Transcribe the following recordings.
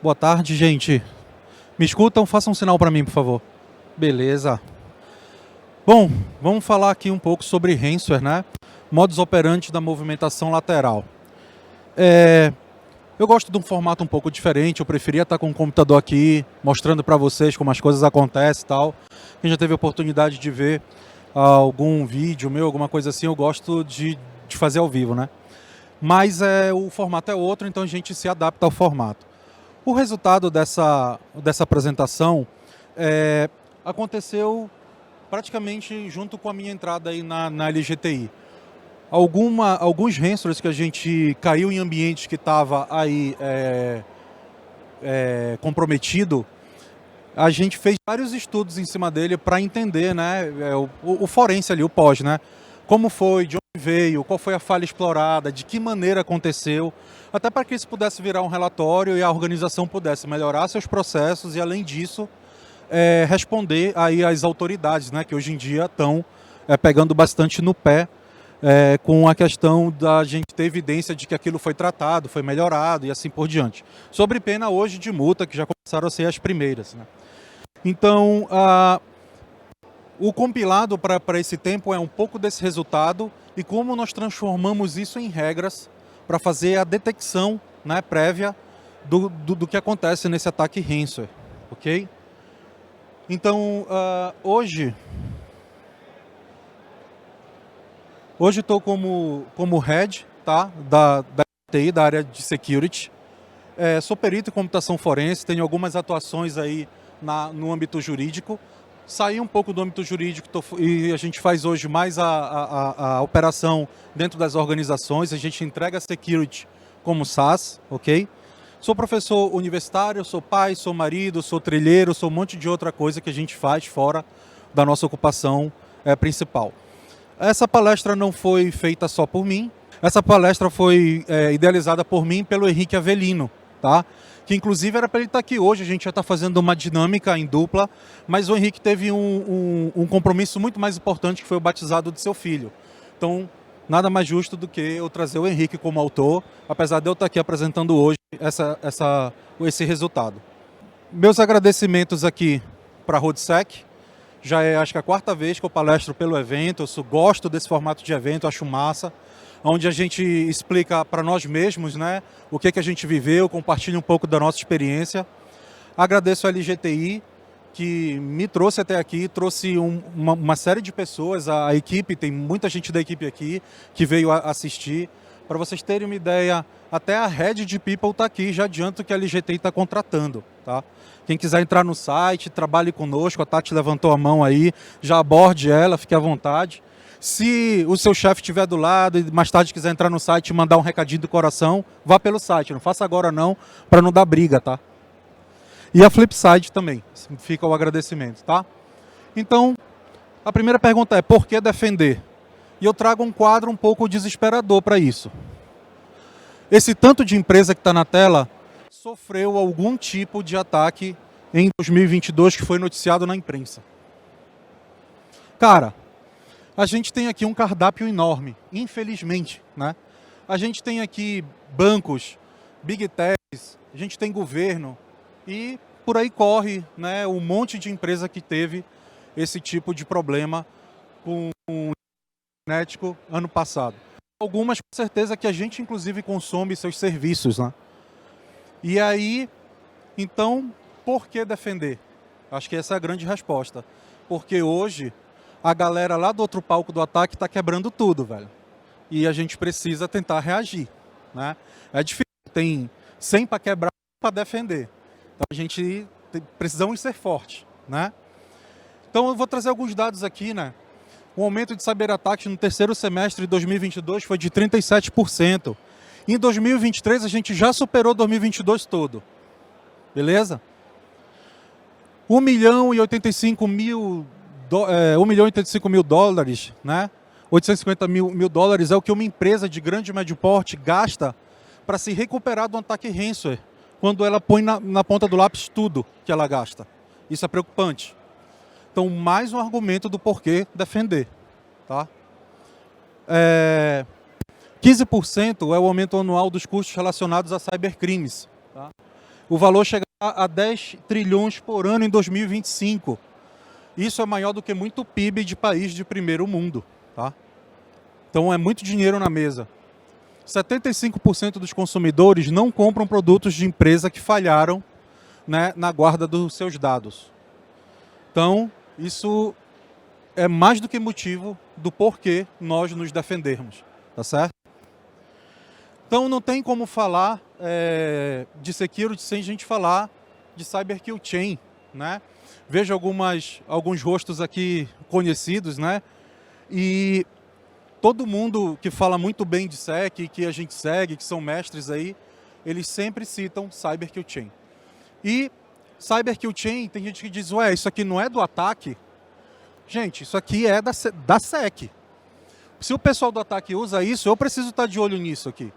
Boa tarde, gente. Me escutam? Façam um sinal para mim, por favor. Beleza. Bom, vamos falar aqui um pouco sobre ransomware, né? Modus operandi da movimentação lateral. Eu gosto de um formato um pouco diferente, eu preferia estar com o computador aqui, mostrando para vocês como as coisas acontecem e tal. Quem já teve a oportunidade de ver algum vídeo meu, alguma coisa assim, eu gosto de fazer ao vivo, né? Mas o formato é outro, então a gente se adapta ao formato. O resultado dessa apresentação aconteceu praticamente junto com a minha entrada aí na LGTI. Alguns ransomwares que a gente caiu em ambientes que estava aí comprometido, a gente fez vários estudos em cima dele para entender, né, o forense ali, o pós, né? Como foi, de onde veio, qual foi a falha explorada, de que maneira aconteceu, até para que isso pudesse virar um relatório e a organização pudesse melhorar seus processos e, além disso, responder aí às autoridades, né, que hoje em dia estão pegando bastante no pé com a questão da gente ter evidência de que aquilo foi tratado, foi melhorado e assim por diante. Sobre pena hoje de multa, que já começaram a ser as primeiras, né? Então, o compilado para esse tempo é um pouco desse resultado e como nós transformamos isso em regras para fazer a detecção, né, prévia do que acontece nesse ataque ransomware, ok? Então, hoje estou como head, tá, da TI, da área de security. Sou perito em computação forense, tenho algumas atuações aí no âmbito jurídico. Saí um pouco do âmbito jurídico e a gente faz hoje mais a operação dentro das organizações. A gente entrega a security como SaaS, ok? Sou professor universitário, sou pai, sou marido, sou trilheiro, sou um monte de outra coisa que a gente faz fora da nossa ocupação principal. Essa palestra não foi feita só por mim. Essa palestra foi idealizada por mim e pelo Henrique Avelino, tá? Que inclusive era para ele estar aqui hoje, a gente já está fazendo uma dinâmica em dupla, mas o Henrique teve um compromisso muito mais importante, que foi o batizado de seu filho. Então, nada mais justo do que eu trazer o Henrique como autor, apesar de eu estar aqui apresentando hoje esse resultado. Meus agradecimentos aqui para a RoadSec. Já acho que a quarta vez que eu palestro pelo evento, eu gosto desse formato de evento, acho massa, onde a gente explica para nós mesmos, né, o que a gente viveu, compartilha um pouco da nossa experiência. Agradeço a LGTI, que me trouxe até aqui, trouxe uma série de pessoas, a equipe, tem muita gente da equipe aqui que veio assistir. Para vocês terem uma ideia, até a Head de People está aqui, já adianto que a LGTI está contratando, tá? Quem quiser entrar no site, trabalhe conosco, a Tati levantou a mão aí, já aborde ela, fique à vontade. Se o seu chefe estiver do lado e mais tarde quiser entrar no site e mandar um recadinho do coração, vá pelo site, não faça agora não, para não dar briga, tá? E a Flipside também, fica o agradecimento, tá? Então, a primeira pergunta é, por que defender? E eu trago um quadro um pouco desesperador para isso. Esse tanto de empresa que está na tela sofreu algum tipo de ataque em 2022 que foi noticiado na imprensa. Cara, a gente tem aqui um cardápio enorme, infelizmente, né? A gente tem aqui bancos, big techs, a gente tem governo e por aí corre, né, um monte de empresa que teve esse tipo de problema com o cibernético ano passado. Algumas com certeza que a gente inclusive consome seus serviços, né? E aí, então, por que defender? Acho que essa é a grande resposta. Porque hoje, a galera lá do outro palco do ataque está quebrando tudo, velho. E a gente precisa tentar reagir, né? É difícil, tem 100 para quebrar, para defender. Então a gente precisamos ser fortes, né? Então eu vou trazer alguns dados aqui, né? O aumento de cyberataques no terceiro semestre de 2022 foi de 37%. Em 2023 a gente já superou 2022 todo. Beleza? 1 milhão e 85 mil dólares, né? 850 mil dólares é o que uma empresa de grande e médio porte gasta para se recuperar do ataque ransomware, quando ela põe na ponta do lápis tudo que ela gasta. Isso é preocupante. Então, mais um argumento do porquê defender, tá? 15% é o aumento anual dos custos relacionados a cybercrimes, tá? o valor chegará a 10 trilhões por ano em 2025. Isso é maior do que muito PIB de país de primeiro mundo, tá? Então é muito dinheiro na mesa. 75% dos consumidores não compram produtos de empresa que falharam, né, na guarda dos seus dados. Então, isso é mais do que motivo do porquê nós nos defendermos, tá certo? Então não tem como falar de security sem a gente falar de Cyber Kill Chain, né? Vejo alguns rostos aqui conhecidos, né? E todo mundo que fala muito bem de SEC, que a gente segue, que são mestres aí, eles sempre citam Cyber Kill Chain. E Cyber Kill Chain, tem gente que diz, ué, isso aqui não é do ataque? Gente, isso aqui é da SEC. Se o pessoal do ataque usa isso, eu preciso estar de olho nisso aqui,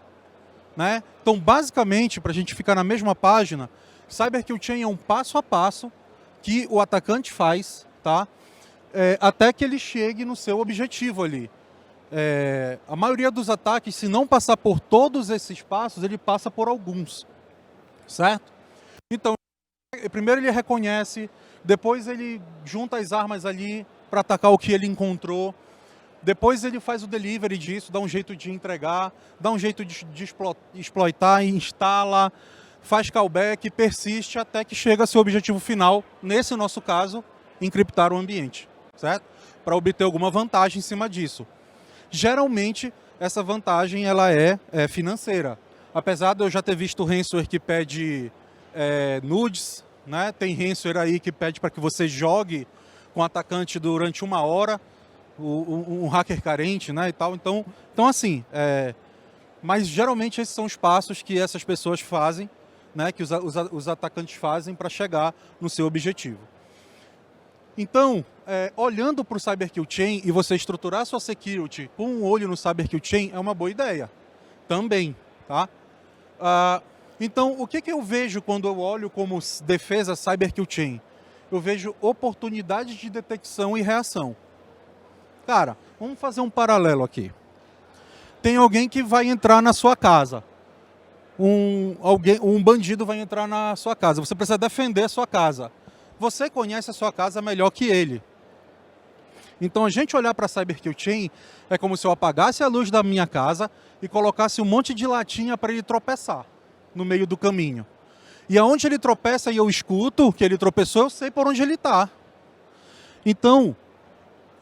né? Então, basicamente, para a gente ficar na mesma página, Cyber Kill Chain é um passo a passo que o atacante faz, tá? Até que ele chegue no seu objetivo ali. A maioria dos ataques, se não passar por todos esses passos, ele passa por alguns, certo? Então, primeiro ele reconhece, depois ele junta as armas ali para atacar o que ele encontrou, depois ele faz o delivery disso, dá um jeito de entregar, dá um jeito de exploitar, instala, faz callback, persiste até que chega ao seu objetivo final, nesse nosso caso, encriptar o ambiente, certo? Para obter alguma vantagem em cima disso. Geralmente, essa vantagem ela é financeira. Apesar de eu já ter visto ransomware que pede nudes, né? Tem ransomware aí que pede para que você jogue com o atacante durante 1 hora, um hacker carente, né? E tal. Então assim, mas geralmente esses são os passos que essas pessoas fazem, né? Que os atacantes fazem para chegar no seu objetivo. Então, olhando para o Cyber Kill Chain e você estruturar a sua security com um olho no Cyber Kill Chain é uma boa ideia também, tá? Então, o que eu vejo quando eu olho como defesa Cyber Kill Chain? Eu vejo oportunidades de detecção e reação. Cara, vamos fazer um paralelo aqui. Tem alguém que vai entrar na sua casa. Um bandido vai entrar na sua casa. Você precisa defender a sua casa. Você conhece a sua casa melhor que ele. Então a gente olhar para a Cyber Kill Chain é como se eu apagasse a luz da minha casa e colocasse um monte de latinha para ele tropeçar no meio do caminho. E aonde ele tropeça e eu escuto que ele tropeçou, eu sei por onde ele está. Então,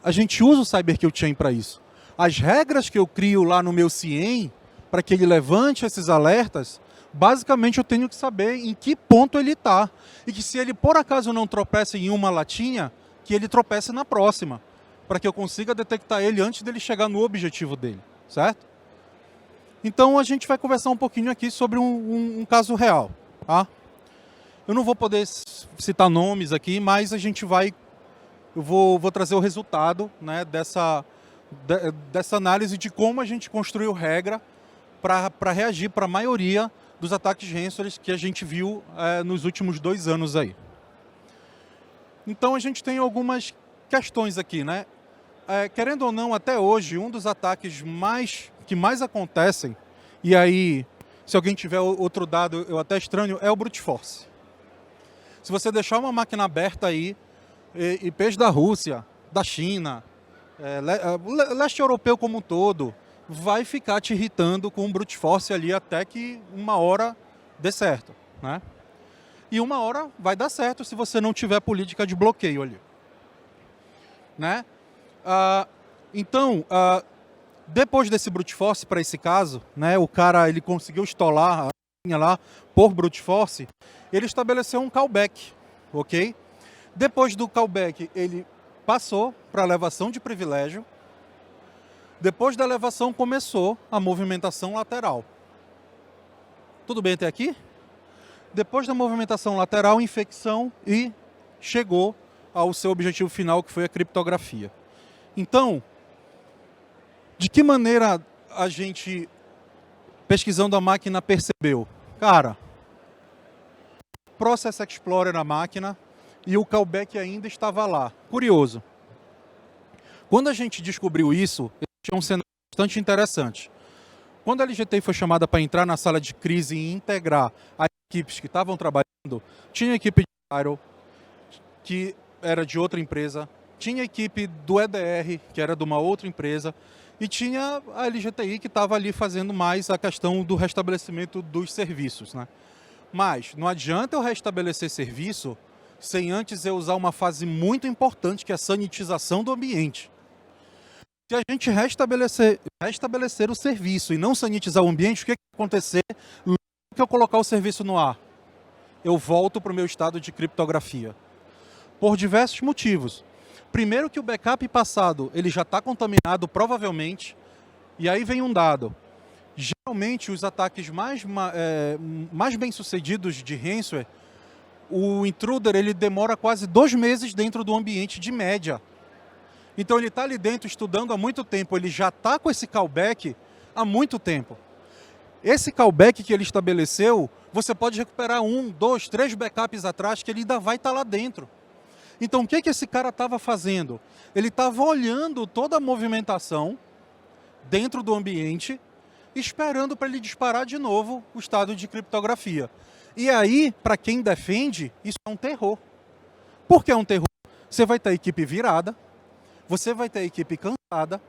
a gente usa o Cyber Kill Chain para isso. As regras que eu crio lá no meu CIEM, para que ele levante esses alertas, basicamente eu tenho que saber em que ponto ele está. E que se ele por acaso não tropeça em uma latinha, que ele tropece na próxima. Para que eu consiga detectar ele antes dele chegar no objetivo dele, certo? Então a gente vai conversar um pouquinho aqui sobre um caso real, tá? Eu não vou poder citar nomes aqui, mas a gente eu vou trazer o resultado, né, dessa análise de como a gente construiu regra para reagir para a maioria dos ataques ransomware que a gente viu nos últimos 2 anos aí. Então a gente tem algumas questões aqui, né? Querendo ou não, até hoje, um dos ataques que mais acontecem, e aí, se alguém tiver outro dado, eu até estranho, é o brute force. Se você deixar uma máquina aberta aí, IPs da Rússia, da China, leste europeu como um todo, vai ficar te irritando com um brute force ali até que 1 hora dê certo, né? E 1 hora vai dar certo se você não tiver política de bloqueio ali, né? Então, depois desse brute force, para esse caso, né, o cara ele conseguiu estolar a linha lá por brute force, ele estabeleceu um callback, ok? Depois do callback, ele passou para a elevação de privilégio. Depois da elevação, começou a movimentação lateral. Tudo bem até aqui? Depois da movimentação lateral, infecção e chegou ao seu objetivo final, que foi a criptografia. Então, de que maneira a gente, pesquisando a máquina, percebeu? Cara, Process Explorer na máquina e o callback ainda estava lá. Curioso. Quando a gente descobriu isso, tinha um cenário bastante interessante. Quando a LGTI foi chamada para entrar na sala de crise e integrar a equipes que estavam trabalhando, tinha a equipe de Firewall, que era de outra empresa, tinha a equipe do EDR, que era de uma outra empresa, e tinha a LGTI, que estava ali fazendo mais a questão do restabelecimento dos serviços, né? Mas não adianta eu restabelecer serviço sem antes eu usar uma fase muito importante, que é a sanitização do ambiente. Se a gente restabelecer o serviço e não sanitizar o ambiente, o que vai acontecer logo que eu colocar o serviço no ar? Eu volto para o meu estado de criptografia. Por diversos motivos. Primeiro que o backup passado ele já está contaminado, provavelmente, e aí vem um dado. Geralmente, os ataques mais bem-sucedidos de ransomware, o intruder ele demora quase 2 meses dentro do ambiente de média. Então ele está ali dentro estudando há muito tempo, ele já está com esse callback há muito tempo. Esse callback que ele estabeleceu, você pode recuperar 1, 2, 3 backups atrás que ele ainda vai estar lá dentro. Então o que esse cara estava fazendo? Ele estava olhando toda a movimentação dentro do ambiente, esperando para ele disparar de novo o estado de criptografia. E aí, para quem defende, isso é um terror. Por que é um terror? Você vai ter a equipe virada, você vai ter a equipe cansada,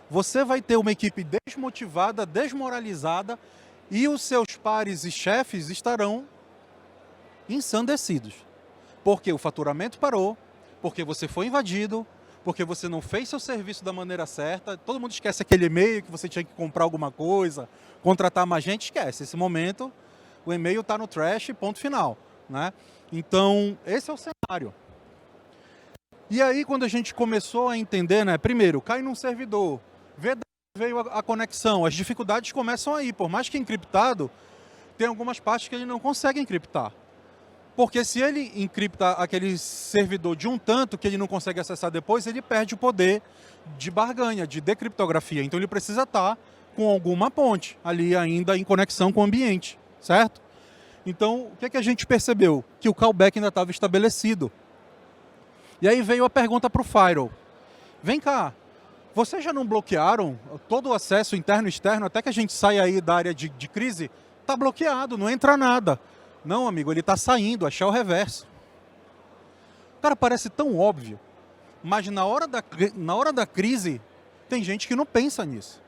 você vai ter uma equipe desmotivada, desmoralizada, e os seus pares e chefes estarão ensandecidos. Porque o faturamento parou, porque você foi invadido, porque você não fez seu serviço da maneira certa. Todo mundo esquece aquele e-mail que você tinha que comprar alguma coisa, contratar mais gente, esquece. Esse momento, o e-mail está no trash, ponto final, né? Então, esse é o cenário. E aí, quando a gente começou a entender, né? Primeiro, cai num servidor, veio a conexão, as dificuldades começam aí. Por mais que encriptado, tem algumas partes que ele não consegue encriptar. Porque se ele encripta aquele servidor de um tanto que ele não consegue acessar depois, ele perde o poder de barganha, de decriptografia. Então ele precisa estar com alguma ponte ali ainda em conexão com o ambiente, certo? Então o que a gente percebeu? Que o callback ainda estava estabelecido. E aí veio a pergunta para o Firewall. Vem cá, vocês já não bloquearam todo o acesso interno e externo até que a gente saia aí da área de crise? Está bloqueado, não entra nada. Não, amigo, ele está saindo, achar o reverso. Cara, parece tão óbvio, mas na hora da crise, tem gente que não pensa nisso.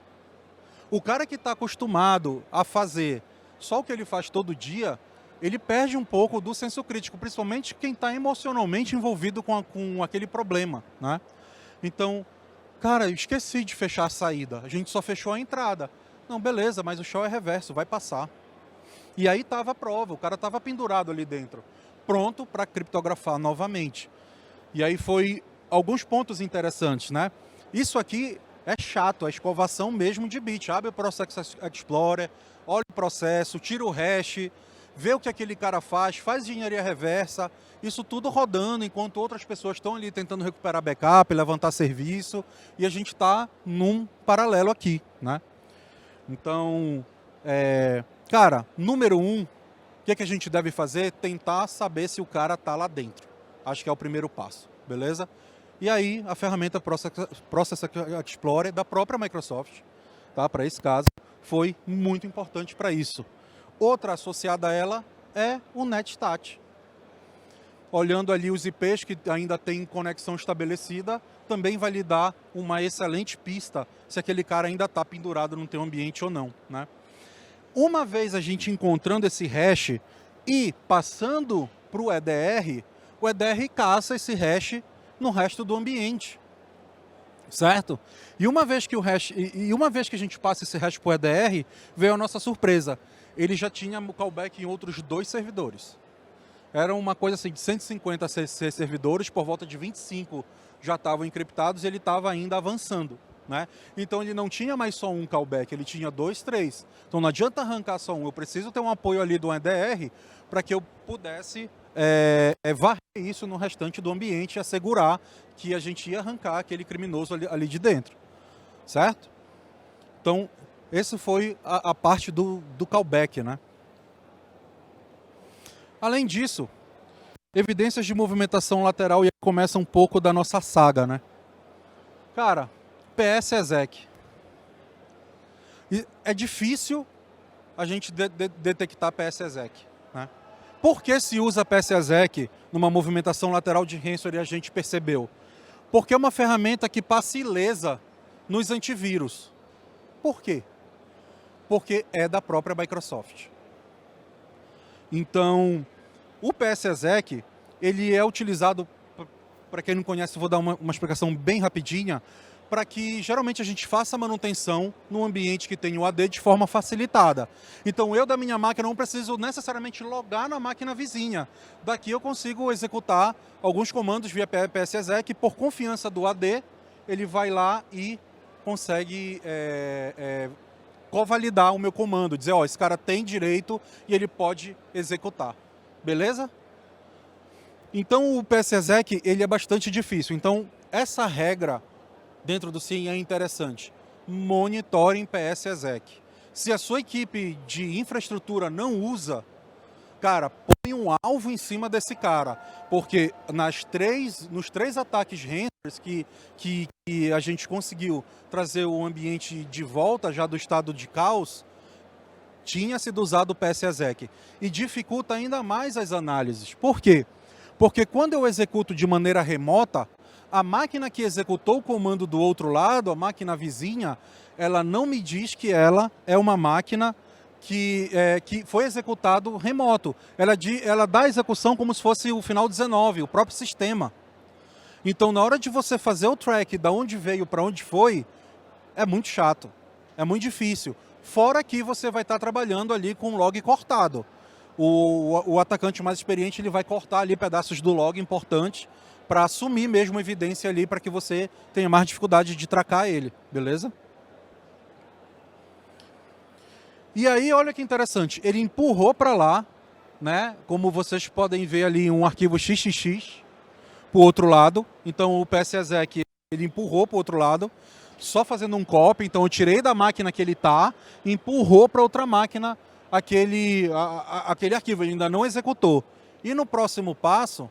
O cara que está acostumado a fazer só o que ele faz todo dia, ele perde um pouco do senso crítico, principalmente quem está emocionalmente envolvido com aquele problema, né? Então, cara, eu esqueci de fechar a saída, a gente só fechou a entrada. Não, beleza, mas o chão é reverso, vai passar. E aí estava a prova, o cara estava pendurado ali dentro, pronto para criptografar novamente. E aí foi alguns pontos interessantes, né? Isso aqui é chato, a escovação mesmo de bit. Abre o Process Explorer, olha o processo, tira o hash, vê o que aquele cara faz engenharia reversa, isso tudo rodando, enquanto outras pessoas estão ali tentando recuperar backup, levantar serviço, e a gente está num paralelo aqui, né? Então, cara, número 1, o que a gente deve fazer? Tentar saber se o cara está lá dentro. Acho que é o primeiro passo, beleza? E aí, a ferramenta Process Explorer da própria Microsoft, tá? Para esse caso, foi muito importante para isso. Outra associada a ela é o NetStat. Olhando ali os IPs que ainda tem conexão estabelecida, também vai lhe dar uma excelente pista se aquele cara ainda está pendurado no teu ambiente ou não, né? Uma vez a gente encontrando esse hash e passando para o EDR caça esse hash no resto do ambiente, certo? E uma vez que a gente passa esse hash para o EDR, veio a nossa surpresa. Ele já tinha o callback em outros 2 servidores. Era uma coisa assim de 150 servidores, por volta de 25 já estavam encriptados e ele estava ainda avançando, né? Então ele não tinha mais só um callback, ele tinha 2, 3. Então não adianta arrancar só um, eu preciso ter um apoio ali do EDR para que eu pudesse varrer isso no restante do ambiente e assegurar que a gente ia arrancar aquele criminoso ali de dentro, certo? Então, essa foi a parte do callback, né? Além disso, evidências de movimentação lateral, e aí começa um pouco da nossa saga, né? Cara, PS-exec. É difícil a gente detectar PS-exec, né? Por que se usa PSExec numa movimentação lateral de ransomware e a gente percebeu? Porque é uma ferramenta que passa ilesa nos antivírus. Por quê? Porque é da própria Microsoft. Então, o PSExec, ele é utilizado, para quem não conhece, vou dar uma explicação bem rapidinha, para que geralmente a gente faça manutenção no ambiente que tem o AD de forma facilitada. Então eu da minha máquina não preciso necessariamente logar na máquina vizinha. Daqui eu consigo executar alguns comandos via PSExec e por confiança do AD, ele vai lá e consegue covalidar o meu comando, dizer, ó, esse cara tem direito e ele pode executar. Beleza? Então o PSExec, ele é bastante difícil. Então essa regra dentro do SIEM é interessante. Monitorem PSExec. Se a sua equipe de infraestrutura não usa, cara, põe um alvo em cima desse cara. Porque nos três ataques ransomware que a gente conseguiu trazer o ambiente de volta já do estado de caos, tinha sido usado o PSExec. E dificulta ainda mais as análises. Por quê? Porque quando eu executo de maneira remota, a máquina que executou o comando do outro lado, a máquina vizinha, ela não me diz que ela é uma máquina que foi executado remoto. Ela dá a execução como se fosse o final 19, o próprio sistema. Então, na hora de você fazer o track de onde veio para onde foi, é muito chato, é muito difícil. Fora que você vai estar trabalhando ali com o log cortado. O atacante mais experiente ele vai cortar ali pedaços do log importantes para assumir mesmo evidência ali para que você tenha mais dificuldade de tracar ele, beleza? E aí, olha que interessante, ele empurrou para lá, né? Como vocês podem ver ali um arquivo XXX para o outro lado. Então o PSExec ele empurrou para o outro lado, só fazendo um copy. Então eu tirei da máquina que ele está, empurrou para outra máquina aquele arquivo, ele ainda não executou. E no próximo passo,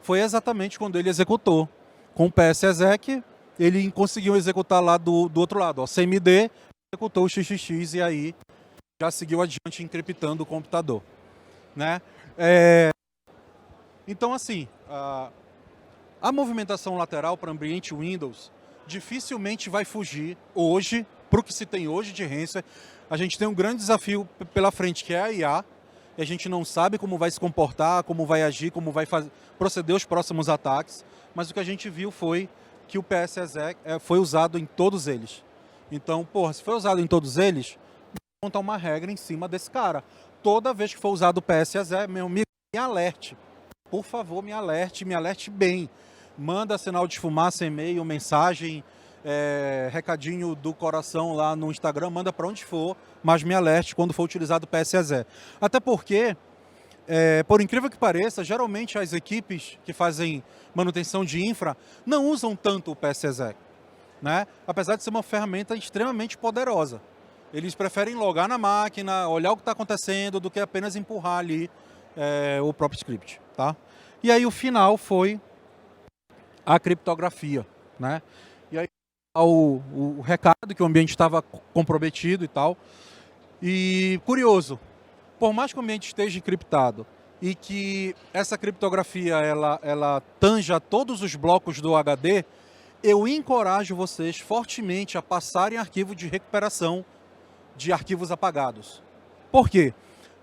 foi exatamente quando ele executou. Com o PSExec, ele conseguiu executar lá do outro lado. Ó, CMD, executou o XXX e aí já seguiu adiante encriptando o computador. Né? Então, assim, a movimentação lateral para ambiente Windows dificilmente vai fugir hoje, para o que se tem hoje de ransomware. A gente tem um grande desafio pela frente, que é a IA. E a gente não sabe como vai se comportar, como vai agir, como vai proceder os próximos ataques. Mas o que a gente viu foi que o PSExec foi usado em todos eles. Então, porra, se foi usado em todos eles, vou montar uma regra em cima desse cara. Toda vez que for usado o PSExec, meu amigo, me alerte. Por favor, me alerte bem. Manda sinal de fumaça, e-mail, mensagem, recadinho do coração lá no Instagram, manda para onde for, mas me alerte quando for utilizado o PSExec. Até porque, por incrível que pareça, geralmente as equipes que fazem manutenção de infra não usam tanto o PSExec, né? Apesar de ser uma ferramenta extremamente poderosa. Eles preferem logar na máquina, olhar o que está acontecendo, do que apenas empurrar ali o próprio script. Tá? E aí o final foi a criptografia, né? E aí o recado que o ambiente estava comprometido e tal. E curioso, por mais que o ambiente esteja encriptado e que essa criptografia ela tanja todos os blocos do HD, eu encorajo vocês fortemente a passarem arquivo de recuperação de arquivos apagados. Por quê?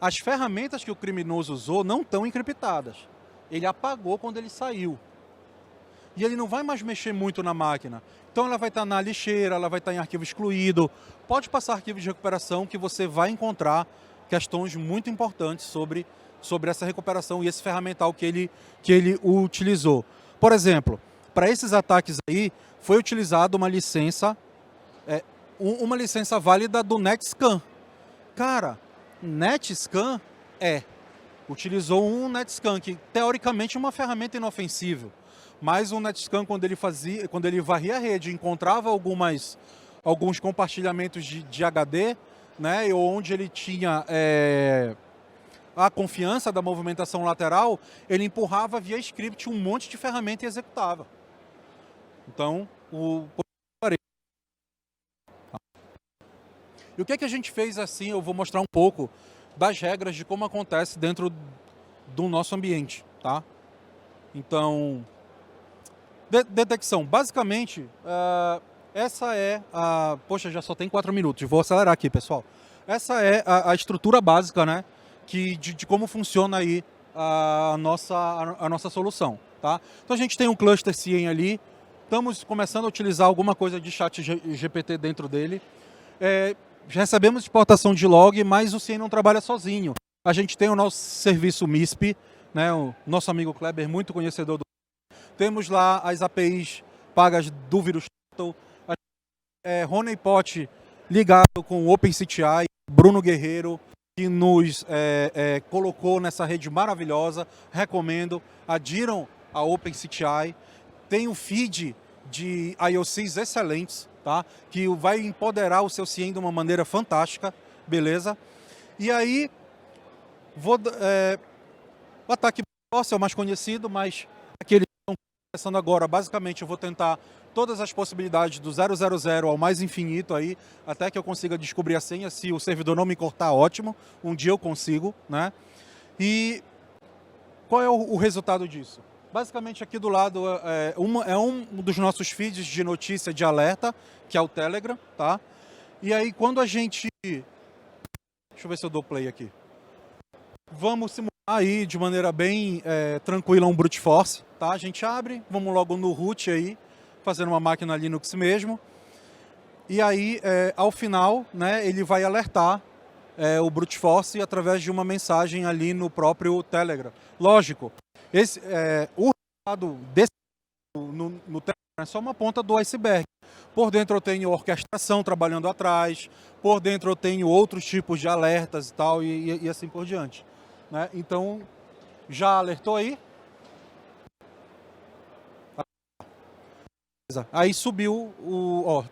As ferramentas que o criminoso usou não estão encriptadas. Ele apagou quando ele saiu. E ele não vai mais mexer muito na máquina. Então ela vai estar na lixeira, ela vai estar em arquivo excluído. Pode passar arquivo de recuperação que você vai encontrar questões muito importantes sobre essa recuperação e esse ferramental que ele utilizou. Por exemplo, para esses ataques aí, foi utilizada uma licença válida do NetScan. Cara, NetScan utilizou um NetScan, que teoricamente é uma ferramenta inofensiva. Mas o NetScan, quando ele varria a rede, encontrava alguns compartilhamentos de HD, né, onde ele tinha a confiança da movimentação lateral, ele empurrava via script um monte de ferramenta e executava. Então, e o que é que a gente fez assim? Eu vou mostrar um pouco das regras de como acontece dentro do nosso ambiente, tá? Então, detecção. Basicamente, essa é a... Poxa, já só tem 4 minutos. Vou acelerar aqui, pessoal. Essa é a estrutura básica, né? De como funciona aí a nossa solução, tá? Então, a gente tem um cluster CIEM ali. Estamos começando a utilizar alguma coisa de chat GPT dentro dele. Já recebemos exportação de log, mas o CIEM não trabalha sozinho. A gente tem o nosso serviço MISP, né? O nosso amigo Kleber, muito conhecedor do... Temos lá as APIs pagas do vírus Turtle, Honeypot ligado com o OpenCTI, Bruno Guerreiro, que nos colocou nessa rede maravilhosa. Recomendo, adiram a OpenCTI. Tem um feed de IOCs excelentes, tá? Que vai empoderar o seu CIEM de uma maneira fantástica, beleza? E aí, o ataque é o mais conhecido, mas aqueles que estão começando agora, basicamente eu vou tentar todas as possibilidades do 000 ao mais infinito aí, até que eu consiga descobrir a senha. Se o servidor não me cortar, ótimo, um dia eu consigo, né? E qual é o resultado disso? Basicamente aqui do lado um dos nossos feeds de notícia de alerta, que é o Telegram, tá? E aí quando a gente... Deixa eu ver se eu dou play aqui. Vamos simular aí de maneira bem tranquila um brute force, tá? A gente abre, vamos logo no root aí, fazendo uma máquina Linux mesmo. E aí, ao final, né, ele vai alertar o brute force através de uma mensagem ali no próprio Telegram. Lógico, o resultado desse no Telegram é só uma ponta do iceberg. Por dentro eu tenho orquestração trabalhando atrás, por dentro eu tenho outros tipos de alertas e tal, e assim por diante, né? Então, já alertou aí? Aí subiu o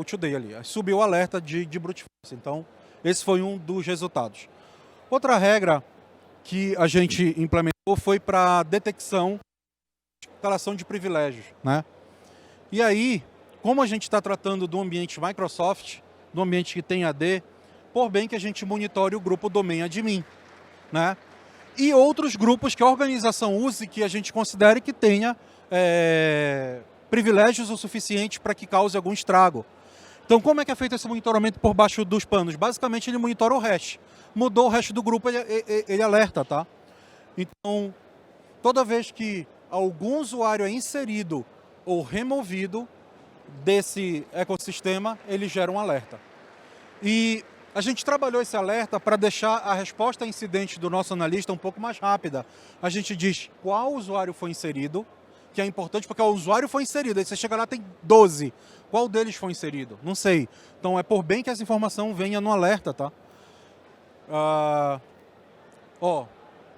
today ali, subiu o alerta de brute force. Então, esse foi um dos resultados. Outra regra que a gente implementou foi para detecção de instalação de privilégios, né? E aí, como a gente está tratando do ambiente Microsoft, do ambiente que tem AD, por bem que a gente monitore o grupo domain admin, né? E outros grupos que a organização use que a gente considere que tenha privilégios o suficiente para que cause algum estrago. Então, como é que é feito esse monitoramento por baixo dos panos? Basicamente, ele monitora o hash. Mudou o hash do grupo, ele alerta, tá? Então, toda vez que algum usuário é inserido ou removido desse ecossistema, ele gera um alerta. E a gente trabalhou esse alerta para deixar a resposta a incidente do nosso analista um pouco mais rápida. A gente diz qual usuário foi inserido, que é importante porque o usuário foi inserido. Aí você chega lá, tem 12. Qual deles foi inserido? Não sei. Então é por bem que essa informação venha no alerta, tá?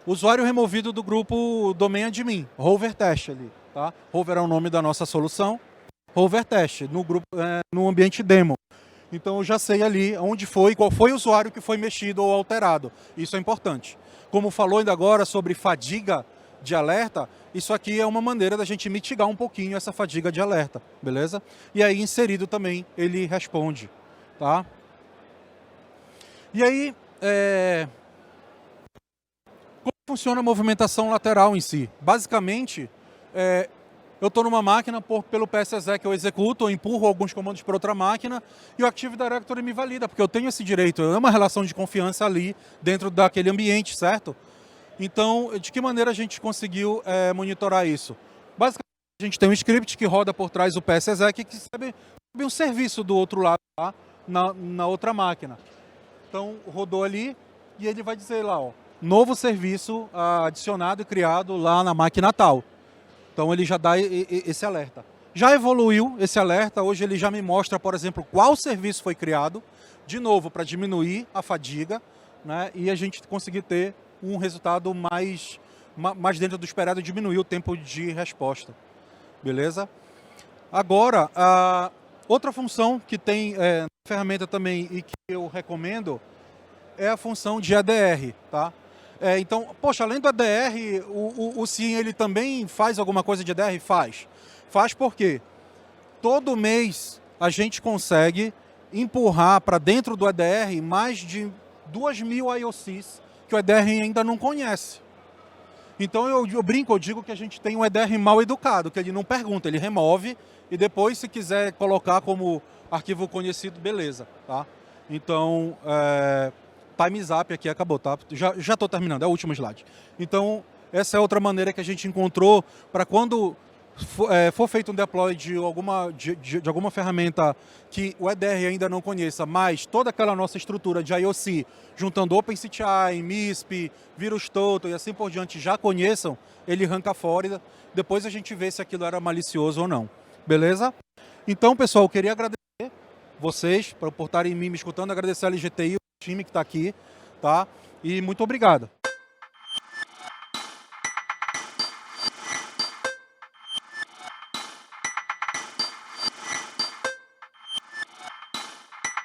Usuário removido do grupo domain admin, Rover Test ali, tá? Rover é o nome da nossa solução. Rover Test, no grupo, no ambiente demo. Então eu já sei ali onde foi, qual foi o usuário que foi mexido ou alterado. Isso é importante. Como falou ainda agora sobre fadiga de alerta, isso aqui é uma maneira da gente mitigar um pouquinho essa fadiga de alerta, beleza? E aí inserido também ele responde, tá? E aí, como funciona a movimentação lateral em si? Basicamente, eu estou numa máquina, pelo PSExec eu executo, eu empurro alguns comandos para outra máquina e o Active Directory me valida, porque eu tenho esse direito, é uma relação de confiança ali dentro daquele ambiente, certo? Então, de que maneira a gente conseguiu monitorar isso? Basicamente, a gente tem um script que roda por trás do PSExec que recebe um serviço do outro lado, tá? na outra máquina. Então, rodou ali e ele vai dizer lá, ó, novo serviço adicionado e criado lá na máquina tal. Então ele já dá esse alerta. Já evoluiu esse alerta, hoje ele já me mostra, por exemplo, qual serviço foi criado, de novo, para diminuir a fadiga, né, e a gente conseguir ter um resultado mais dentro do esperado, diminuir o tempo de resposta. Beleza? Agora, outra função que tem na ferramenta também e que eu recomendo é a função de ADR, tá? Então, poxa, além do ADR, o CIEM ele também faz alguma coisa de ADR? Faz. Faz porque todo mês a gente consegue empurrar para dentro do ADR mais de 2.000 IOCs que o EDR ainda não conhece. Então eu brinco, eu digo que a gente tem um EDR mal educado, que ele não pergunta, ele remove e depois, se quiser colocar como arquivo conhecido, beleza, tá? Então, time zap aqui acabou, tá? Já estou terminando, é o último slide. Então, essa é outra maneira que a gente encontrou para quando for feito um deploy de alguma ferramenta que o EDR ainda não conheça, mas toda aquela nossa estrutura de IOC, juntando OpenCTI, MISP, VirusTotal e assim por diante, já conheçam, ele arranca fora. Depois a gente vê se aquilo era malicioso ou não. Beleza? Então, pessoal, eu queria agradecer vocês por estarem me escutando, agradecer a LGTI, o time que está aqui, tá? E muito obrigado.